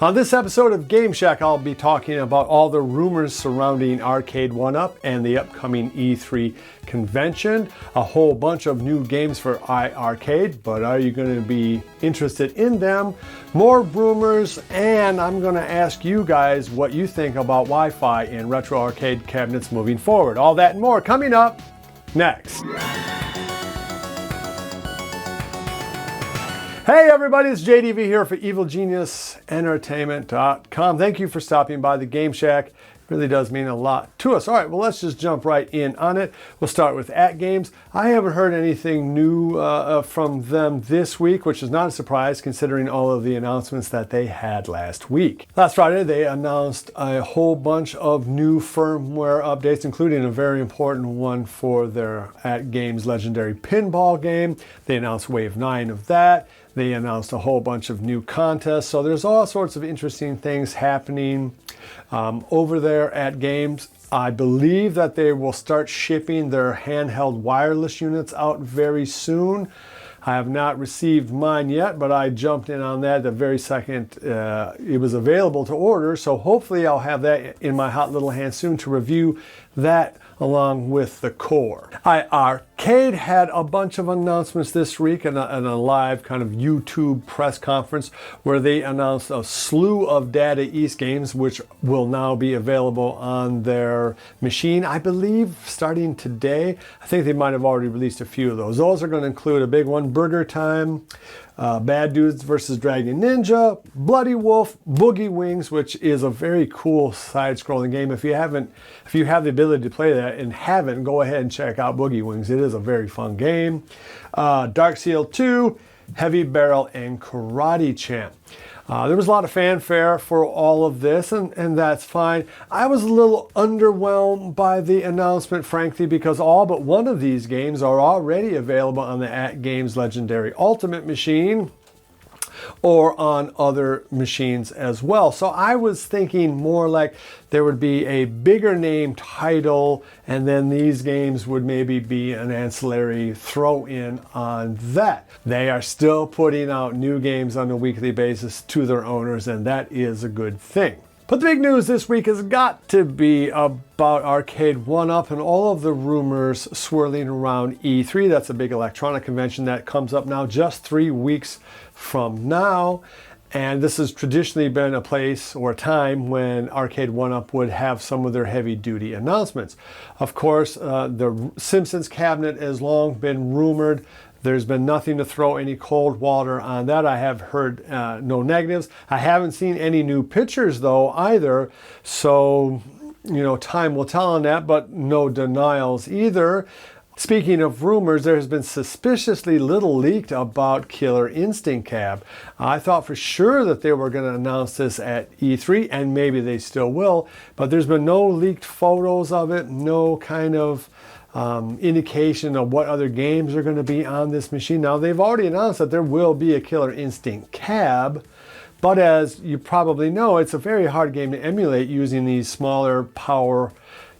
On this episode of Game Shack, I'll be talking about all the rumors surrounding Arcade1up and the upcoming E3 convention. A whole bunch of new games for iArcade, but are you going to be interested in them? More rumors, and I'm going to ask you guys what you think about Wi-Fi in retro arcade cabinets moving forward. All that and more coming up next. Hey everybody, it's JDV here for EvilGeniusEntertainment.com. Thank you for stopping by the Game Shack. It really does mean a lot to us. All right, well, let's just jump right in on it. We'll start with AtGames. I haven't heard anything new from them this week, which is not a surprise considering all of the announcements that they had last week. Last Friday, they announced a whole bunch of new firmware updates, including a very important one for their AtGames legendary pinball game. They announced Wave 9 of that. They announced a whole bunch of new contests. So there's all sorts of interesting things happening over there at Games. I believe that they will start shipping their handheld wireless units out very soon. I have not received mine yet, but I jumped in on that the very second it was available to order. So hopefully I'll have that in my hot little hand soon to review that along with the core. iArcade had a bunch of announcements this week in a live kind of YouTube press conference where they announced a slew of Data East games which will now be available on their machine. I believe starting today. I think they might have already released a few of those. Those are going to include a big one, Burger Time, Bad Dudes vs. Dragon Ninja, Bloody Wolf, Boogie Wings, which is a very cool side-scrolling game. If you have the ability to play that and haven't, go ahead and check out Boogie Wings. It is a very fun game. Dark Seal 2, Heavy Barrel, and Karate Champ. There was a lot of fanfare for all of this, and that's fine. I was a little underwhelmed by the announcement, frankly, because all but one of these games are already available on the AtGames Legendary Ultimate Machine or on other machines as well. So I was thinking more like there would be a bigger name title and then these games would maybe be an ancillary throw-in on that. They are still putting out new games on a weekly basis to their owners, and that is a good thing. But the big news this week has got to be about Arcade1up and all of the rumors swirling around E3. That's a big electronic convention that comes up now just 3 weeks from now. And this has traditionally been a place or a time when Arcade1up would have some of their heavy-duty announcements. Of course, the Simpsons cabinet has long been rumored. There's been nothing to throw any cold water on that. I have heard no negatives. I haven't seen any new pictures though either. So, you know, time will tell on that, but no denials either. Speaking of rumors, there has been suspiciously little leaked about Killer Instinct Cab. I thought for sure that they were going to announce this at E3, and maybe they still will, but there's been no leaked photos of it, no kind of indication of what other games are going to be on this machine. Now, they've already announced that there will be a Killer Instinct Cab, but as you probably know, it's a very hard game to emulate using these smaller power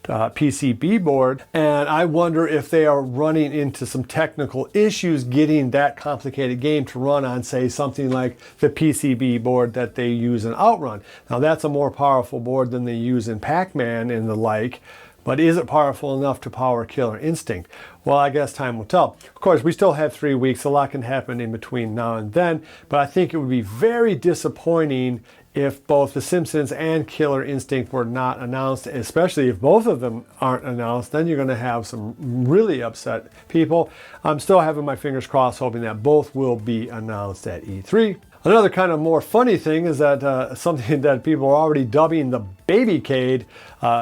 PCB board, and I wonder if they are running into some technical issues getting that complicated game to run on, say, something like the PCB board that they use in Outrun. Now, that's a more powerful board than they use in Pacman and the like, but is it powerful enough to power Killer Instinct? Well, I guess time will tell. Of course, we still have 3 weeks. A lot can happen in between now and then, but I think it would be very disappointing if both The Simpsons and Killer Instinct were not announced, especially if both of them aren't announced. Then you're going to have some really upset people. I'm still having my fingers crossed, hoping that both will be announced at E3. Another kind of more funny thing is that something that people are already dubbing the Babycade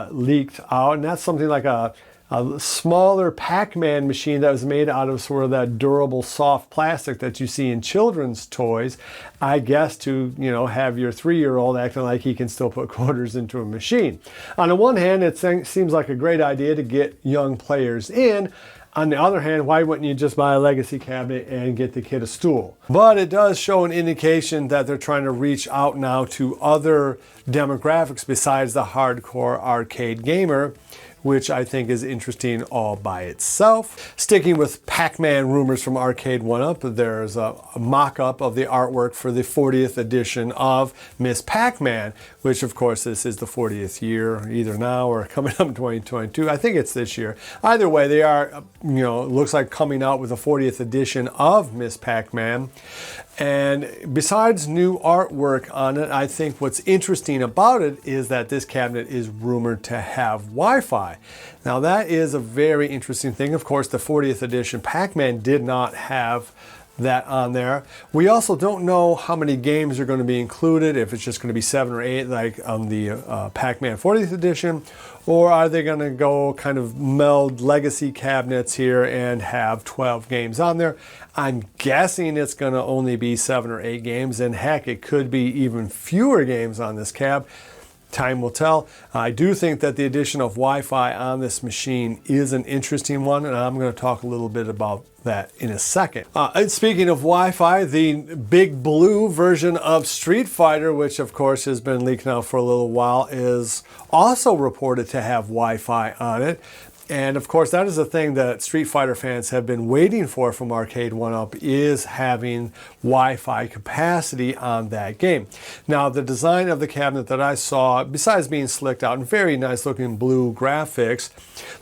leaked out, and that's something like a smaller Pacman machine that was made out of sort of that durable soft plastic that you see in children's toys. I guess to, you know, have your 3-year-old acting like he can still put quarters into a machine. On the one hand, it seems like a great idea to get young players in. On the other hand, why wouldn't you just buy a legacy cabinet and get the kid a stool? But it does show an indication that they're trying to reach out now to other demographics besides the hardcore arcade gamer which I think is interesting all by itself. Sticking with Pacman rumors from Arcade1up, there's a mock-up of the artwork for the 40th edition of Miss Pacman, which of course this is the 40th year, either now or coming up in 2022. I think it's this year. Either way, they are, it looks like coming out with a 40th edition of Miss Pacman. And besides new artwork on it, I think what's interesting about it is that this cabinet is rumored to have Wi-Fi. Now that is a very interesting thing. Of course, the 40th edition Pacman did not have that on there. We also don't know how many games are going to be included, if it's just going to be 7 or 8 like on the Pacman 40th edition, or are they going to go kind of meld legacy cabinets here and have 12 games on there. I'm guessing it's going to only be 7 or 8 games, and heck, it could be even fewer games on this cab. Time will tell. I do think that the addition of Wi-Fi on this machine is an interesting one, and I'm going to talk a little bit about that in a second. And speaking of Wi-Fi, the big blue version of Street Fighter, which of course has been leaked now for a little while, is also reported to have Wi-Fi on it. And of course, that is a thing that Street Fighter fans have been waiting for from Arcade1up, is having Wi-Fi capacity on that game. Now, the design of the cabinet that I saw, besides being slicked out and very nice looking blue graphics,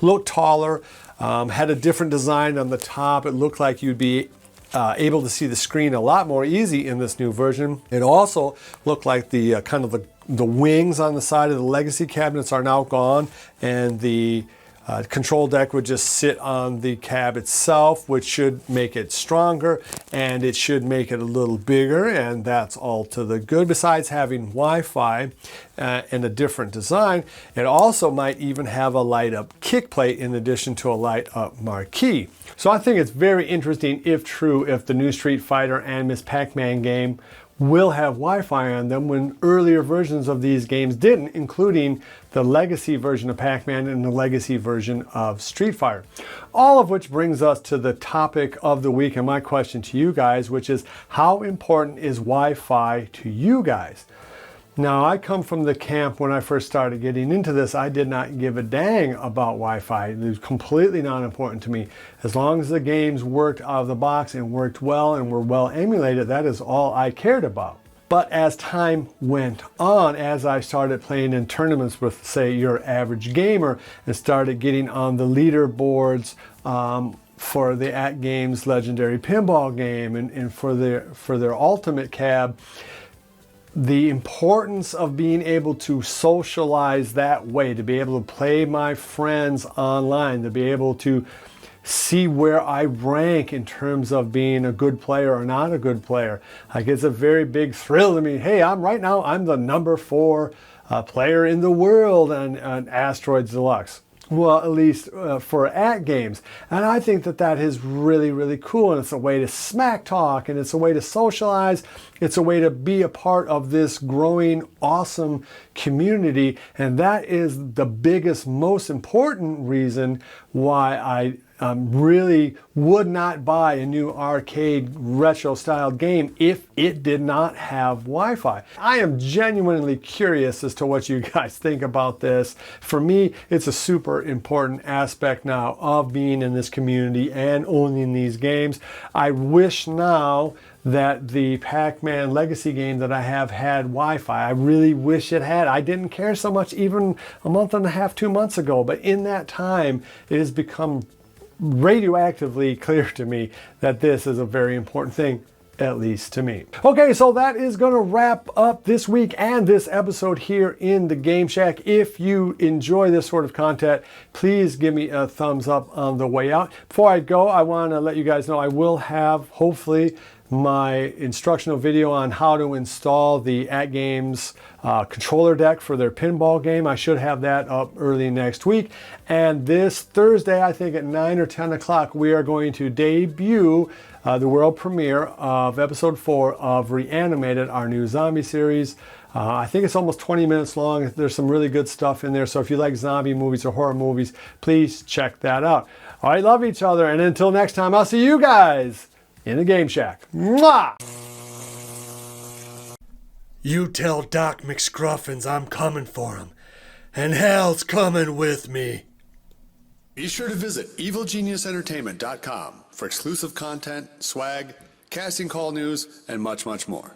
looked taller, had a different design on the top. It looked like you'd be able to see the screen a lot more easy in this new version. It also looked like the kind of the wings on the side of the legacy cabinets are now gone, and the control deck would just sit on the cab itself, which should make it stronger, and it should make it a little bigger, and that's all to the good. Besides having Wi-Fi and a different design, it also might even have a light-up kick plate in addition to a light-up marquee. So I think it's very interesting, if true, if the new Street Fighter and Miss Pacman game will have Wi-Fi on them, when earlier versions of these games didn't, including the legacy version of Pacman and the legacy version of Street Fighter. All of which brings us to the topic of the week and my question to you guys, which is, how important is Wi-Fi to you guys? Now, I come from the camp when I first started getting into this, I did not give a dang about Wi-Fi. It was completely not important to me. As long as the games worked out of the box and worked well and were well emulated, that is all I cared about. But as time went on, as I started playing in tournaments with, say, your average gamer, and started getting on the leaderboards for the AtGames legendary pinball game and for their ultimate cab, the importance of being able to socialize that way, to be able to play my friends online, to be able to see where I rank in terms of being a good player or not a good player. Like, it's a very big thrill to me. Hey, I'm the number 4 player in the world on Asteroids Deluxe. Well, at least for AtGames. And I think that that is really, really cool. And it's a way to smack talk, and it's a way to socialize. It's a way to be a part of this growing, awesome community. And that is the biggest, most important reason why I really would not buy a new arcade retro style game if it did not have Wi-Fi. I am genuinely curious as to what you guys think about this. For me, it's a super important aspect now of being in this community and owning these games. I wish now that the Pacman legacy game that I have had Wi-Fi. I really wish it had. I didn't care so much even a month and a half, 2 months ago, but in that time, it has become radioactively clear to me that this is a very important thing, at least to me. Okay, so that is going to wrap up this week and this episode here in the Game Shack. If you enjoy this sort of content, please give me a thumbs up on the way out. Before I go, I want to let you guys know I will have, hopefully, my instructional video on how to install the AtGames controller deck for their pinball game. I should have that up early next week. And this Thursday, I think at 9 or 10 o'clock, we are going to debut the world premiere of episode 4 of Reanimated, our new zombie series. I think it's almost 20 minutes long. There's some really good stuff in there. So if you like zombie movies or horror movies, please check that out. All right, love each other. And until next time, I'll see you guys in the Game Shack. Mwah! You tell Doc McScruffins I'm coming for him, and hell's coming with me. Be sure to visit evilgeniusentertainment.com for exclusive content, swag, casting call news, and much, much more.